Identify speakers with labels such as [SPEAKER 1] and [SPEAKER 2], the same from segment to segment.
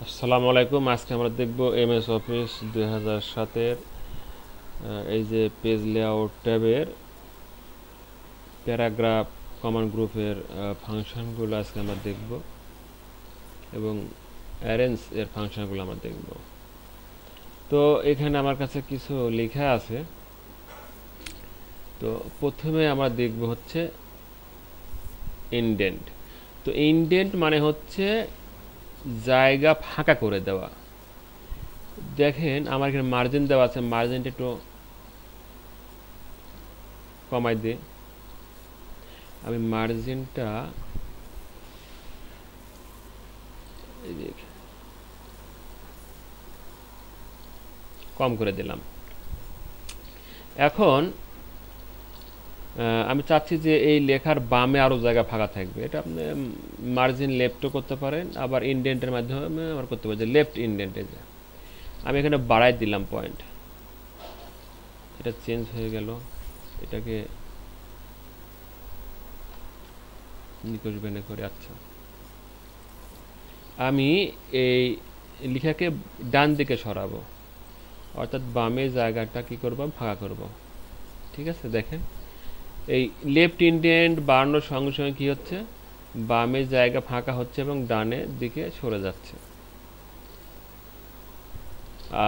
[SPEAKER 1] আসসালামু আলাইকুম। আজকে আমরা দেখব এমএস অফিস 2007 এর এই যে পেজ লেআউট ট্যাবের প্যারাগ্রাফ কমান্ড গ্রুপের ফাংশনগুলো আজকে আমরা দেখব এবং অ্যারেঞ্জ এর ফাংশনগুলো আমরা দেখব। তো এখানে আমার কাছে কিছু লেখা আছে। তো প্রথমে আমরা দেখব হচ্ছে ইনডেন্ট। তো ইনডেন্ট মানে হচ্ছে জায়গা ফাঁকা করে দেওয়া। দেখেন আমার এখানে মার্জিন দেওয়া আছে, মার্জিনটা একটু কমাই দিই। আমি মার্জিনটা কম করে দিলাম। এখন আমি চাচ্ছি যে এই লেখার বামে আরও জায়গা ফাঁকা থাকবে। এটা আপনি মার্জিন লেফটও করতে পারেন, আবার ইনডেন্টের মাধ্যমে আমার করতে পারেন, যে লেফট ইনডেন্টে যে আমি এখানে বাড়াই দিলাম পয়েন্ট। এটা চেঞ্জ হয়ে গেল। এটাকে নিকোষ বেনে করে। আচ্ছা, আমি এই লেখাকে ডান দিকে সরাবো, অর্থাৎ বামে জায়গাটা কি করব, ফাঁকা করব। ঠিক আছে, দেখেন এই লেফট ইনডেন্ট বাড়ানোর সঙ্গে সঙ্গে কী হচ্ছে, বামে জায়গা ফাঁকা হচ্ছে এবং ডানের দিকে সরে যাচ্ছে।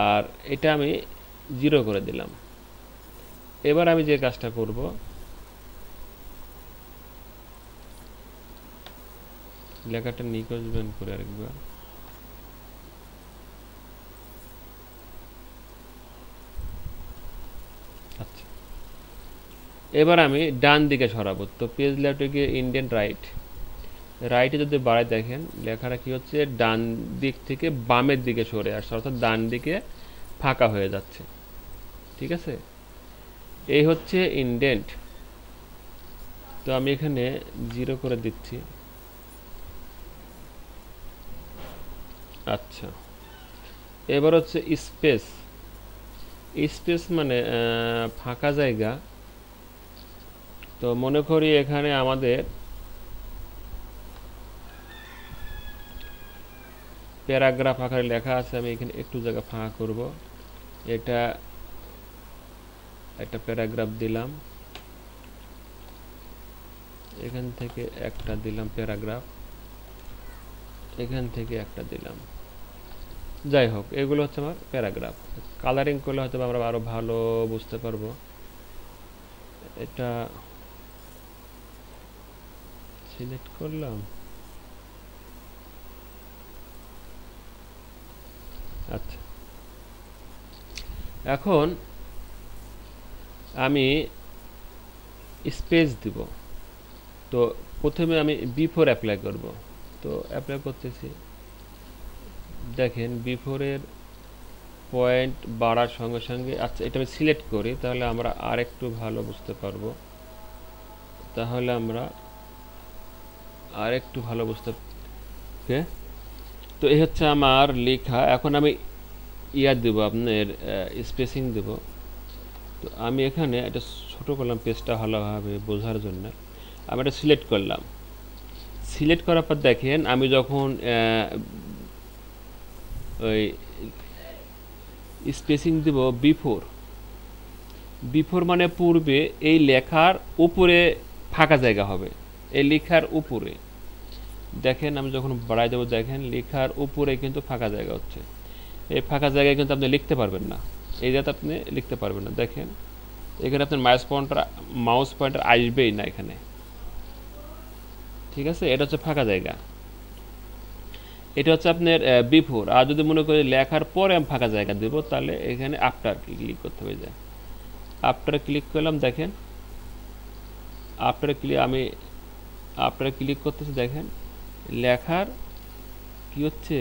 [SPEAKER 1] আর এটা আমি 0 করে দিলাম। এবার আমি যে কাজটা করব, লেখাটা নিকোষ বেন করে আরেকবার। আচ্ছা, এবার আমি ডান দিকে সরাবো। তো পেজ লেআউটে গিয়ে ইন্ডিয়ান রাইটে যদি বাড়ায়, দেখেন লেখাটা কি হচ্ছে, ডান দিক থেকে বামের দিকে সরে আসছে, অর্থাৎ ডান দিকে ফাঁকা হয়ে যাচ্ছে। ঠিক আছে, এই হচ্ছে ইনডেন্ট। তো আমি এখানে 0 করে দিচ্ছি। আচ্ছা, এবার হচ্ছে স্পেস। স্পেস মানে ফাঁকা জায়গা। তো মনে করি এখানে আমাদের প্যারাগ্রাফ আকারে লেখা আছে, আমি এখানে একটু জায়গা ফাঁকা করব। এটা একটা প্যারাগ্রাফ দিলাম, এখান থেকে একটা দিলাম প্যারাগ্রাফ, এখান থেকে একটা দিলাম। যাই হোক, এগুলো হচ্ছে আমার প্যারাগ্রাফ। কালারিং করলে হয়তো আমরা আরো ভালো বুঝতে পারবো। এটা সিলেক্ট করলাম। আচ্ছা, এখন আমি স্পেস দিব। তো প্রথমে আমি বিফোর অ্যাপ্লাই করব। তো অ্যাপ্লাই করতেছি, দেখেন বিফোরের পয়েন্ট বাড়ার সঙ্গে সঙ্গে। আচ্ছা, এটা আমি সিলেক্ট করি, তাহলে আমরা আর একটু ভালো বুঝতে পারবো। তাহলে আমরা আর একটু ভালো বুঝতে ওকে। তো এই হচ্ছে আমার লেখা। এখন আমি দেব, আপনার স্পেসিং দেব। তো আমি এখানে এটা ছোট করলাম পেজটা ভালোভাবে বোঝার জন্য। আমি এটা সিলেক্ট করলাম। সিলেক্ট করার পর দেখেন আমি যখন ওই স্পেসিং দেব বিফোর, বিফোর মানে পূর্বে, এই লেখার উপরে ফাঁকা জায়গা হবে, এই লেখার উপরে। দেখেন আমি যখন বাড়াই দেবো, দেখেন লেখার উপরে কিন্তু ফাঁকা জায়গা হচ্ছে। এই ফাঁকা জায়গায় কিন্তু আপনি লিখতে পারবেন না, এই যাতে আপনি লিখতে পারবেন না। দেখেন এখানে আপনার মাউস পয়েন্টার আসবেই না এখানে। ঠিক আছে, এটা হচ্ছে ফাঁকা জায়গা। এটা হচ্ছে আপনার বিফোর। আর যদি মনে করি লেখার পরে আমি ফাঁকা জায়গা দেবো, তাহলে এখানে আফটার ক্লিক করতে হবে। যায় আফটার ক্লিক করলাম, দেখেন আমি আফটার ক্লিক করতেছি। দেখেন লেখার কি হচ্ছে,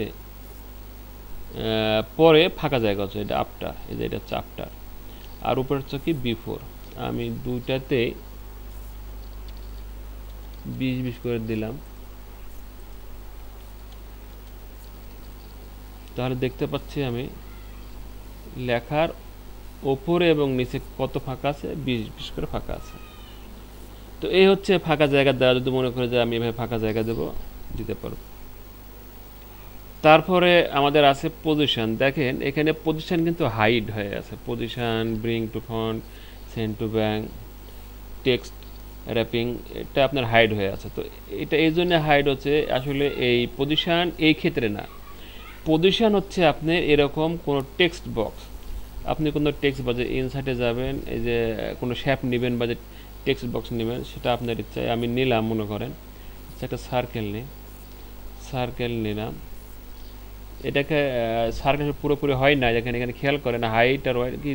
[SPEAKER 1] পরে ফাঁকা জায়গা হচ্ছে, এটা আফটার। এই যে এটা হচ্ছে আফটার, আর উপরে হচ্ছে কি বিফোর। আমি দুইটাতে 20-20 করে দিলাম। তাহলে দেখতে পাচ্ছি আমি লেখার ওপরে এবং নিচে কত ফাঁকা আছে, 20-20 করে ফাঁকা আছে। তো এই হচ্ছে ফাঁকা জায়গা দেওয়া। যদি মনে করে যে আমি এভাবে ফাঁকা জায়গা দেবো, দিতে পারবো। তারপরে আমাদের আছে পজিশন। দেখেন এখানে পজিশন কিন্তু হাইড হয়ে আছে, position, bring to font, send to bank, text wrapping, এটা আপনার হাইড হয়ে আছে। তো এটা এই জন্য হাইড হচ্ছে, আসলে এই পজিশন এই ক্ষেত্রে না। পজিশন হচ্ছে আপনার এরকম কোনো টেক্সট বক্স, আপনি কোনো টেক্সট বা যে ইনসার্টে যাবেন, এই যে কোনো শ্যাপ নেবেন বা যে টেক্সট বক্স নেবেন, সেটা আপনার ইচ্ছায়। আমি নিলাম, মনে করেন একটা সার্কেল নিই, সার্কেল নিলাম। এটাকে সার্কেল পুরোপুরি হয় না, এখানে এখানে খেয়াল করেন হাইট আর ওয়াইট কি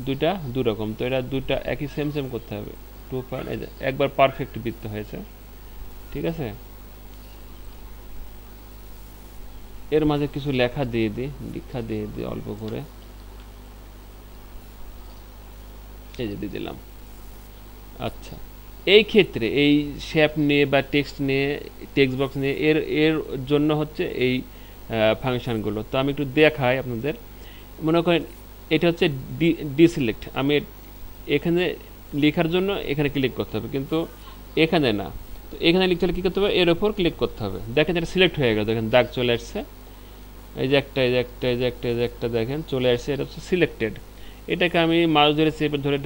[SPEAKER 1] দুইটা দুই রকম, তো এটা দুইটা একই সেম সেম করতে হবে। 2 পয়েন্ট, একবার পারফেক্ট বৃত্ত হয়েছে, ঠিক আছে। এর মাঝে কিছু লেখা দিয়ে দিই, লেখা দিয়ে দিই অল্প করে, এই যে দিয়ে দিলাম। আচ্ছা, এই ক্ষেত্রে এই শেপ নিয়ে বা টেক্সট নিয়ে, টেক্সট বক্স নিয়ে, এর এর জন্য হচ্ছে এই ফাংশনগুলো। তো আমি একটু দেখাই আপনাদের। মনে করেন এটা হচ্ছে ডিসিলেক্ট, আমি এখানে লেখার জন্য এখানে ক্লিক করতে হবে, কিন্তু এখানে না। তো এখানে লিখতে হলে কী করতে হবে, এর ওপর ক্লিক করতে হবে। দেখেন এটা সিলেক্ট হয়ে গেল, দেখেন দাগ চলে আসছে, এই যে একটা, এই যে একটা, এই যে একটা, এই যে একটা, দেখেন চলে আসছে, এটা হচ্ছে সিলেক্টেড। এটাকে আমি মাউস ধরে চেপে ধরে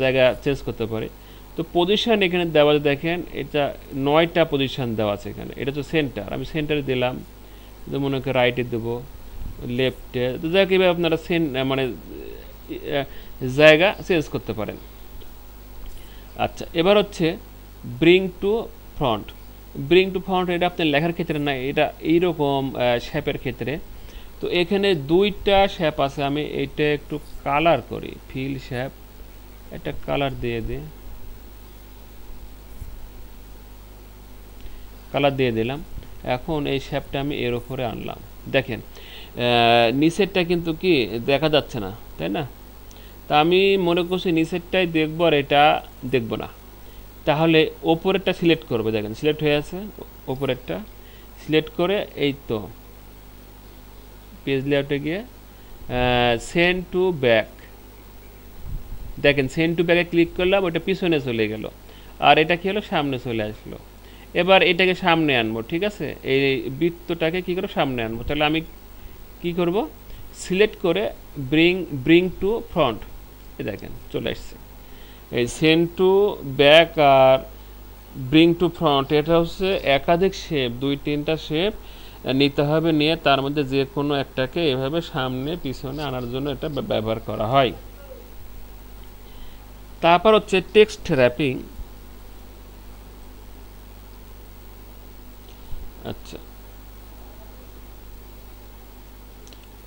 [SPEAKER 1] জায়গা চেঞ্জ করতে পারি। তো পজিশন এখানে দেওয়া আছে, দেখেন এটা 9টা পজিশন দেওয়া আছে এখানে। এটা হচ্ছে সেন্টার, আমি সেন্টারে দিলাম, মনে করি রাইটে দেবো, লেফটে, তো যাই হোক এভাবে আপনারা মানে জায়গা চেঞ্জ করতে পারেন। আচ্ছা, এবার হচ্ছে bring to front. Bring to front এটা আপনার লেখার ক্ষেত্রে না, এটা এইরকম শেপের ক্ষেত্রে। তো এখানে দুইটা শেপ আছে, আমি এইটা একটু কালার করি, ফিল শেপ, একটা কালার দিয়ে দিই, কালার দিয়ে দিলাম। এখন এই শেপটা আমি এর উপরে আনলাম, দেখেন নিচেরটা কিন্তু কি দেখা যাচ্ছে না, তাই না? তা আমি মনে করছি নিচেরটাই দেখবো আর এটা দেখবো না, তাহলে ওপরেরটা সিলেক্ট করবে, দেখেন সিলেক্ট হয়ে আছে, ওপরেরটা সিলেক্ট করে এই তো পেজ লেআউটে গিয়ে সেন্ড টু ব্যাক, দেখেন সেন্ড টু ব্যাকে ক্লিক করলাম, ওটা পিছনে চলে গেল, আর এটা কি হলো, সামনে চলে আসলো। এবার এটাকে সামনে আনবো, ঠিক আছে, এই বৃত্তটাকে কী করে সামনে আনবো, তাহলে আমি কি করব, সিলেক্ট করে ব্রিং ব্রিং টু ফ্রন্ট, এ দেখেন চলে আসছে। এই সেন্ড টু ব্যাক আর ব্রিং টু ফ্রন্ট, এটা হচ্ছে একাধিক শেপ, 2-3টা শেপ নিতে হবে, নিয়ে তার মধ্যে যে কোনো একটাকে এভাবে সামনে পিছনে আনার জন্য এটা ব্যবহার করা হয়। তারপর হচ্ছে টেক্সট র্যাপিং। আচ্ছা,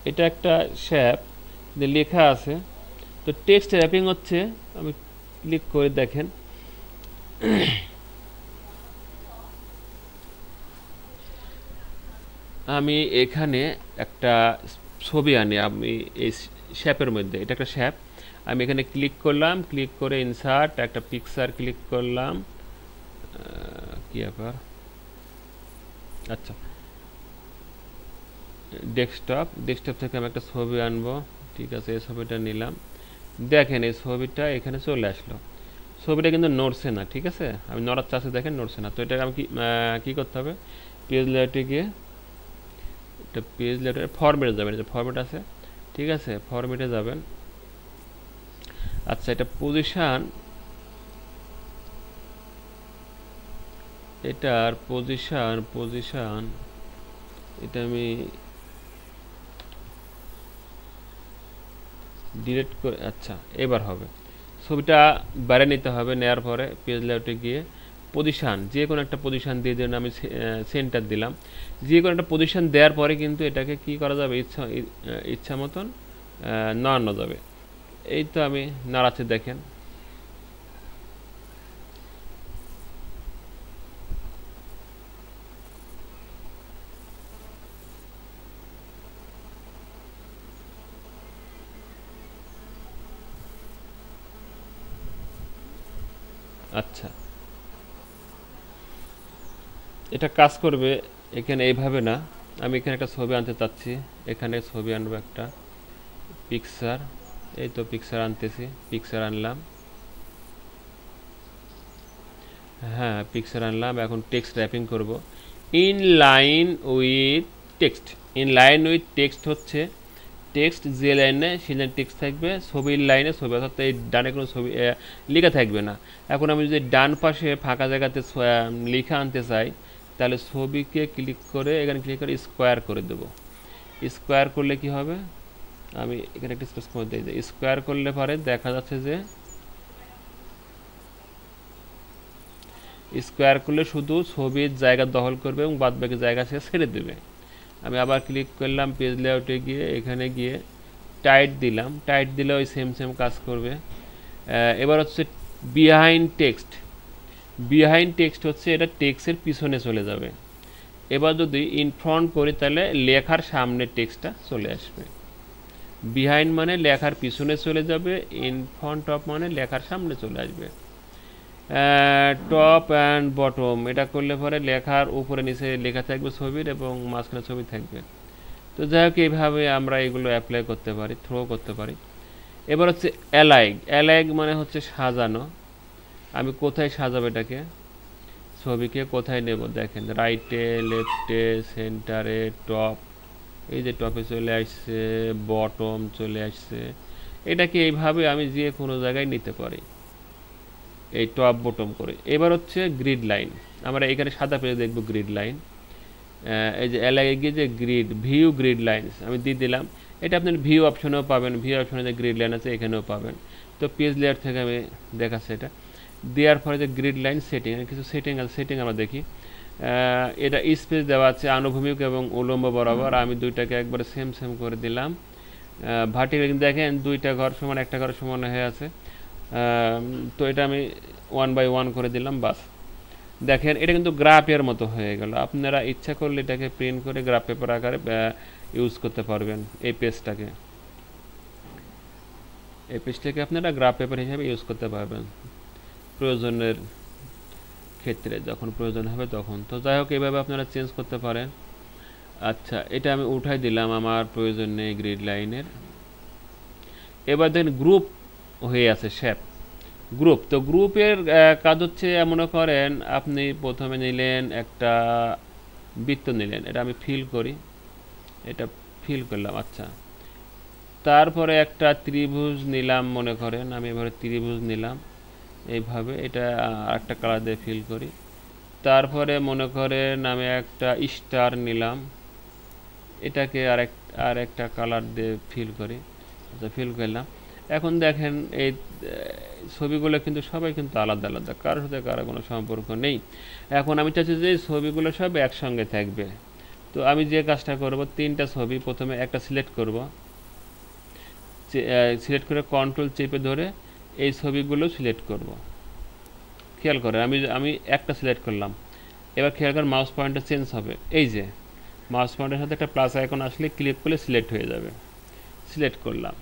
[SPEAKER 1] এটা একটা শেপ যে লেখা আছে, তো টেক্সট র্যাপিং হচ্ছে, আমি ক্লিক করে দেখেন, আমি এখানে একটা ছবি আনি, আমি এই শেপের মধ্যে, এটা একটা শেপ, আমি এখানে ক্লিক করলাম, ক্লিক করে ইনসার্ট একটা পিকচার ক্লিক করলাম, কি ব্যাপার, আচ্ছা ডেস্কটপ, ডেস্কটপ থেকে আমি একটা ছবি আনবো, ঠিক আছে, এই ছবিটা নিলাম। দেখেন এই ছবিটা এখানে চলে আসলো, ছবিটা কিন্তু নড়ছে না, ঠিক আছে, আমি নড়ার চাষে দেখেন নড়ছে না। তো এটা আমি কি করতে হবে, পেজ লেআউটে গিয়ে, এটা পেজ লেআউটে ফরম্যাটে যাবেন, এটা ফরম্যাট আছে, ঠিক আছে, ফরম্যাটে যাবেন। আচ্ছা, এটা পজিশন, এটার পজিশন, পজিশন এটা আমি ডিলিট করে, আচ্ছা এবার হবে, ছবিটা বাইরে নিতে হবে, নেওয়ার পরে পেজ লেআউটে গিয়ে পজিশান, যে কোনো একটা পজিশান দিয়ে দিন, আমি সেন্টার দিলাম। যে কোনো একটা পজিশান দেওয়ার পরে কিন্তু এটাকে কি করা যাবে, ইচ্ছা মতন নাড়ানো যাবে। এই তো আমি নাড়াচ্ছি, দেখেন আচ্ছা এটা কাজ করবে। এখানে এইভাবে না, আমি এখানে একটা ছবি আনতে চাচ্ছি, এখানে ছবি আনবো একটা পিকচার, এই তো পিকচার আনতেছি, পিকচার আনলাম, হ্যাঁ পিকচার আনলাম। এখন টেক্সট র্যাপিং করব, in line with text, in line with text হচ্ছে টেক্সট যে লাইনে সেই লাইনে টেক্সট থাকবে, ছবির লাইনে ছবি, অর্থাৎ এই ডানে কোনো ছবি লেখা থাকবে না। এখন আমি যদি ডান পাশে ফাঁকা জায়গাতে লেখা আনতে চাই, তাহলে ছবিকে ক্লিক করে এখানে ক্লিক করে স্কোয়ার করে দেবো। স্কোয়ার করলে কি হবে, আমি এখানে একটা স্পেস করে দিই, স্কোয়ার করলে পরে দেখা যাচ্ছে যে স্কোয়ার করলে শুধু ছবির জায়গা দখল করবে এবং বাদ বাকি জায়গা সে ছেড়ে দেবে। আমি আবার ক্লিক করলাম পেজ লেআউটে গিয়ে, এখানে গিয়ে টাইট দিলাম, টাইট দিলে ওই সেম সেম কাজ করবে। এবার হচ্ছে বিহাইন্ড টেক্সট, বিহাইন্ড টেক্সট হচ্ছে এটা টেক্সটের পিছনে চলে যাবে। এবার যদি ইন ফ্রন্ট করি তাহলে লেখার সামনে টেক্সটটা চলে আসবে। বিহাইন্ড মানে লেখার পিছনে চলে যাবে, ইন ফ্রন্ট অফ মানে লেখার সামনে চলে আসবে। টপ অ্যান্ড বটম এটা করলে পরে লেখার উপরে নিচে লেখা থাকবে ছবির এবং মাঝখানে ছবি থাকবে। তো যাই হোক এইভাবে আমরা এগুলো অ্যাপ্লাই করতে পারি, থ্রো করতে পারি। এবার হচ্ছে অ্যালাইগ, অ্যালাইগ মানে হচ্ছে সাজানো। আমি কোথায় সাজাবো এটাকে, ছবিকে কোথায় নেব, দেখেন রাইটে, লেফটে, সেন্টারে, টপ, এই যে টপে চলে আসছে, বটম চলে আসছে। এটাকে এইভাবে আমি যে কোনো জায়গায় নিতে পারি, এই টপ বটম করে। এবার হচ্ছে গ্রিড লাইন, আমরা এখানে সাদা পেজে দেখবো গ্রিড লাইন। এই যে এলাকায় গিয়ে যে গ্রিড ভিউ গ্রিড লাইনস আমি দিয়ে দিলাম, এটা আপনার ভিউ অপশনেও পাবেন, ভিউ অপশনে যে গ্রিড লাইন আছে এখানেও পাবেন। তো পেজ লেয়ার থেকে আমি দেখাচ্ছি, এটা দেওয়ার পরে যে গ্রিড লাইন সেটিং, কিছু সেটিং আছে, সেটিং আমরা দেখি। এটা স্পেস দেওয়া আছে আনুভূমিক এবং উলম্ব বরাবর, আমি দুইটাকে একবারে সেম সেম করে দিলাম। ভার্টিক্যাল দেখেন দুইটা ঘর সমান একটা ঘর সমান হয়ে আছে। তো এটা আমি 1/1 করে দিলাম, বাস। দেখেন এটা কিন্তু গ্রাফের মতো হয়ে গেল। আপনারা ইচ্ছা করলে এটাকে প্রিন্ট করে গ্রাফ পেপার আকারে ইউজ করতে পারবেন। এই পেজটাকে আপনারা গ্রাফ পেপার হিসেবে ইউজ করতে পারবেন প্রয়োজনের ক্ষেত্রে, যখন প্রয়োজন হবে তখন। তো যাই হোক এইভাবে আপনারা চেঞ্জ করতে পারেন। আচ্ছা, এটা আমি উঠাই দিলাম, আমার প্রয়োজন নেই গ্রিড লাইনের। এবার দেখেন গ্রুপ হয়ে আছে শেপ, গ্রুপ। তো গ্রুপের কাজ হচ্ছে মনে করেন আপনি প্রথমে নিলেন একটা বৃত্ত নিলেন, এটা আমি ফিল করি, এটা ফিল করলাম। আচ্ছা, তারপরে একটা ত্রিভুজ নিলাম, মনে করেন আমি এবারে ত্রিভুজ নিলাম এইভাবে, এটা আরেকটা কালার দিয়ে ফিল করি। তারপরে মনে করেন আমি একটা স্টার নিলাম, এটাকে আর একটা কালার দিয়ে ফিল করি। আচ্ছা, ফিল করলাম। এখন দেখেন এই ছবিগুলো কিন্তু সবাই কিন্তু আলাদা আলাদা, কারোর সাথে কারো কোনো সম্পর্ক নেই। এখন আমি চাচ্ছি যে ছবিগুলো সব একসঙ্গে থাকবে। তো আমি যে কাজটা করব, তিনটা ছবি প্রথমে একটা সিলেক্ট করব, সিলেক্ট করে কন্ট্রোল চেপে ধরে এই ছবিগুলো সিলেক্ট করব। খেয়াল করেন আমি একটা সিলেক্ট করলাম। এবার খেয়াল করেন মাউস পয়েন্টটা চেঞ্জ হবে, এই যে মাউস পয়েন্টের সাথে একটা প্লাস আইকন আসলে ক্লিক করলে সিলেক্ট হয়ে যাবে। সিলেক্ট করলাম,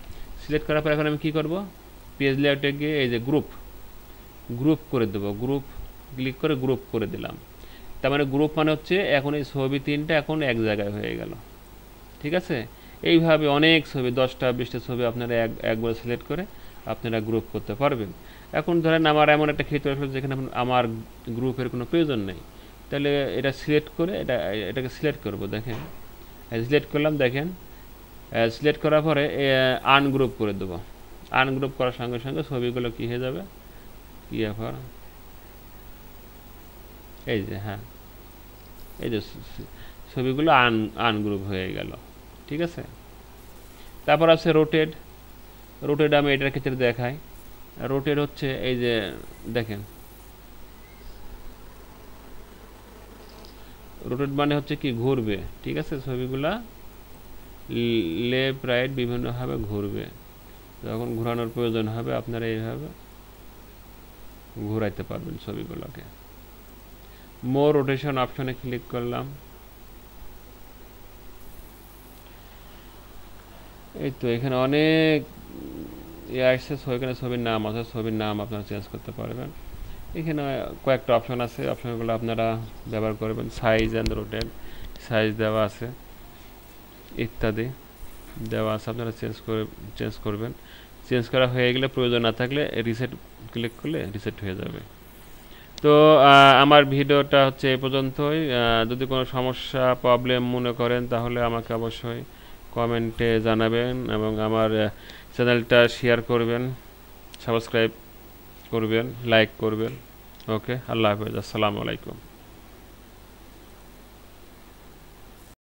[SPEAKER 1] সিলেক্ট করার পর এখন আমি কী করব, পেজ লেআউটে গিয়ে এই যে গ্রুপ করে দেবো, গ্রুপ ক্লিক করে গ্রুপ করে দিলাম। তার মানে গ্রুপ মানে হচ্ছে এখন এই ছবি তিনটা এখন এক জায়গায় হয়ে গেল। ঠিক আছে, এইভাবে অনেক ছবি 10টা 20টা ছবি আপনারা একবার সিলেক্ট করে আপনারা গ্রুপ করতে পারবেন। এখন ধরেন আমার এমন একটা ক্ষেত্র আসলে যেখানে আমার গ্রুপের কোনো প্রয়োজন নেই, তাহলে এটা সিলেক্ট করে এটাকে সিলেক্ট করব। দেখেন সিলেক্ট করলাম, দেখেন সিলেক্ট করার পরে আনগ্রুপ করে দেবো। আনগ্রুপ করার সঙ্গে সঙ্গে ছবিগুলো কী হয়ে যাবে, কি ব্যাপার, এই যে হ্যাঁ, এই যে ছবিগুলো আনগ্রুপ হয়ে গেল। ঠিক আছে, তারপর আছে রোটেট। রোটেট আমি এটার ক্ষেত্রে দেখাই। রোটেট হচ্ছে এই যে দেখেন, রোটেট মানে হচ্ছে কি ঘুরবে। ঠিক আছে, ছবিগুলা লেফট রাইট বিভিন্নভাবে ঘুরবে, যখন ঘোরানোর প্রয়োজন হবে আপনারা এইভাবে ঘোরাইতে পারবেন ছবিগুলোকে। মোর রোটেশন অপশনে ক্লিক করলাম, এই তো এখানে অনেক আসছে, এখানে ছবির নাম আছে, ছবির নাম আপনারা চেঞ্জ করতে পারবেন। এখানে কয়েকটা অপশন আছে, অপশনগুলো আপনারা ব্যবহার করবেন। সাইজ অ্যান্ড রোটেট, সাইজ দেওয়া আছে, ইত্যাদি দেওয়া আছে, আপনারা চেঞ্জ করবেন। চেঞ্জ করা হয়ে গেলে প্রয়োজন না থাকলে রিসেট ক্লিক করলে রিসেট হয়ে যাবে। তো আমার ভিডিওটা হচ্ছে এই পর্যন্তই। যদি কোনো সমস্যা প্রবলেম মনে করেন তাহলে আমাকে অবশ্যই কমেন্টে জানাবেন এবং আমার চ্যানেলটা শেয়ার করবেন, সাবস্ক্রাইব করবেন, লাইক করবেন। ওকে, আল্লাহ হাফেজ, আসসালামু আলাইকুম।